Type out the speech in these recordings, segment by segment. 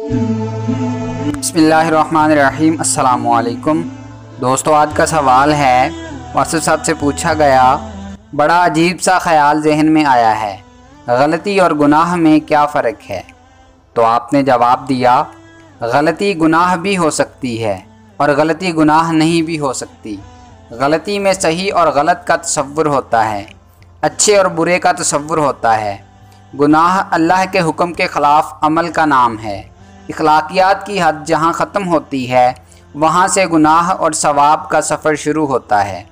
बिस्मिल्लाहिर्रहमानिर्रहीम। अस्सलामुअलैकुम दोस्तों, आज का सवाल है, वासिफ साहब से पूछा गया, बड़ा अजीब सा ख्याल जहन में आया है, गलती और गुनाह में क्या फ़र्क है? तो आपने जवाब दिया, गलती गुनाह भी हो सकती है और गलती गुनाह नहीं भी हो सकती। गलती में सही और गलत का तसव्वुर होता है, अच्छे और बुरे का तसव्वुर होता है। गुनाह अल्लाह के हुक्म के ख़िलाफ़ अमल का नाम है। इखलाकियात की हद जहाँ ख़त्म होती है वहाँ से गुनाह और सवाब का सफ़र शुरू होता है।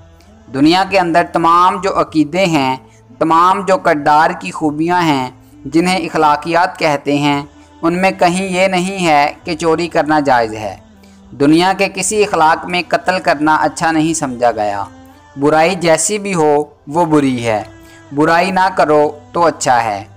दुनिया के अंदर तमाम जो अक़ीदे हैं, तमाम जो किरदार की खूबियाँ हैं जिन्हें इखलाकियात कहते हैं, उनमें कहीं ये नहीं है कि चोरी करना जायज़ है। दुनिया के किसी इखलाक में कत्ल करना अच्छा नहीं समझा गया। बुराई जैसी भी हो वो बुरी है, बुराई ना करो तो अच्छा है।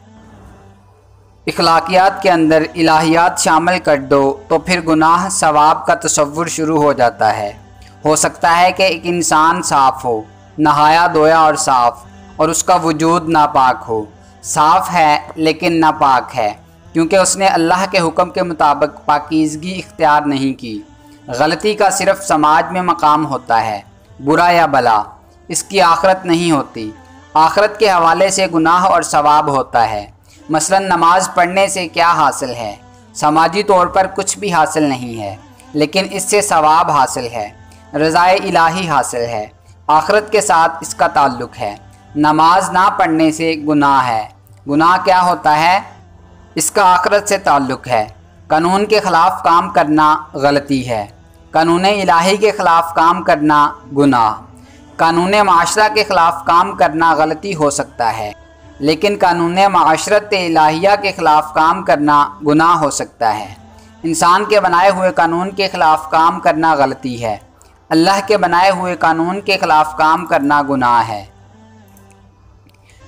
इखलाकियात के अंदर इलाहियात शामिल कर दो तो फिर गुनाह सवाब का तसव्वुर शुरू हो जाता है। हो सकता है कि एक इंसान साफ़ हो, नहाया धोया और साफ़, और उसका वजूद नापाक हो। साफ़ है लेकिन नापाक है क्योंकि उसने अल्लाह के हुक्म के मुताबिक पाकीज़गी इख्तियार नहीं की। गलती का सिर्फ़ समाज में मकाम होता है, बुरा या भला, इसकी आखरत नहीं होती। आखरत के हवाले से गुनाह और सवाब होता है। मसलन नमाज पढ़ने से क्या हासिल है? समाजी तौर पर कुछ भी हासिल नहीं है, लेकिन इससे सवाब हासिल है, रज़ाए इलाही हासिल है, आखरत के साथ इसका ताल्लुक़ है। नमाज ना पढ़ने से गुनाह है। गुनाह क्या होता है? इसका आखरत से ताल्लुक़ है। कानून के ख़िलाफ़ काम करना गलती है, कानून इलाही के ख़िलाफ़ काम करना गुनाह। कानून माशरा के ख़िलाफ़ काम करना गलती हो सकता है, लेकिन कानून माशरत इलाहिया के ख़िलाफ़ काम करना गुनाह हो सकता है। इंसान के बनाए हुए कानून के ख़िलाफ़ काम करना गलती है, अल्लाह के बनाए हुए कानून के ख़िलाफ़ काम करना गुनाह है।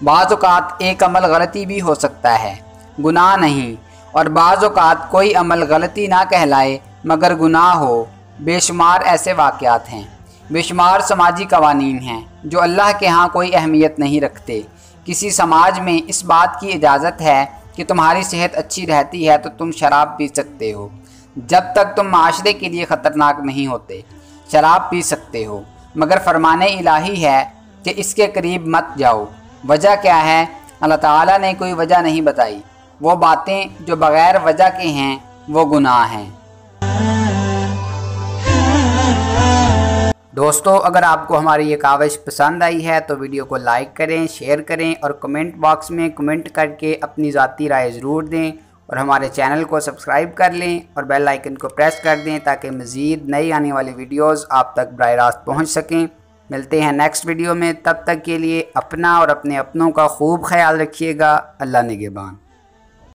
बाज़ औक़ात एक अमल गलती भी हो सकता है, गुनाह नहीं, और बाज़ औक़ात कोई अमल गलती ना कहलाए मगर गुनाह हो। बेशुमार ऐसे वाक़यात हैं, बेशुमार समाजी कवानीन हैं जो अल्लाह के यहाँ कोई अहमियत नहीं रखते। किसी समाज में इस बात की इजाज़त है कि तुम्हारी सेहत अच्छी रहती है तो तुम शराब पी सकते हो, जब तक तुम माशरे के लिए ख़तरनाक नहीं होते। शराब पी सकते हो, मगर फरमाने इलाही है कि इसके करीब मत जाओ। वजह क्या है? अल्लाह ताला ने कोई वजह नहीं बताई। वो बातें जो बग़ैर वजह के हैं वो गुनाह हैं। दोस्तों, अगर आपको हमारी ये काविश पसंद आई है तो वीडियो को लाइक करें, शेयर करें और कमेंट बॉक्स में कमेंट करके अपनी ज़ाती राय ज़रूर दें, और हमारे चैनल को सब्सक्राइब कर लें और बेल आइकन को प्रेस कर दें ताकि मज़ीद नई आने वाली वीडियोस आप तक बराह रास्त पहुँच सकें। मिलते हैं नेक्स्ट वीडियो में, तब तक के लिए अपना और अपने अपनों का खूब ख्याल रखिएगा। अल्लाह निगहबान।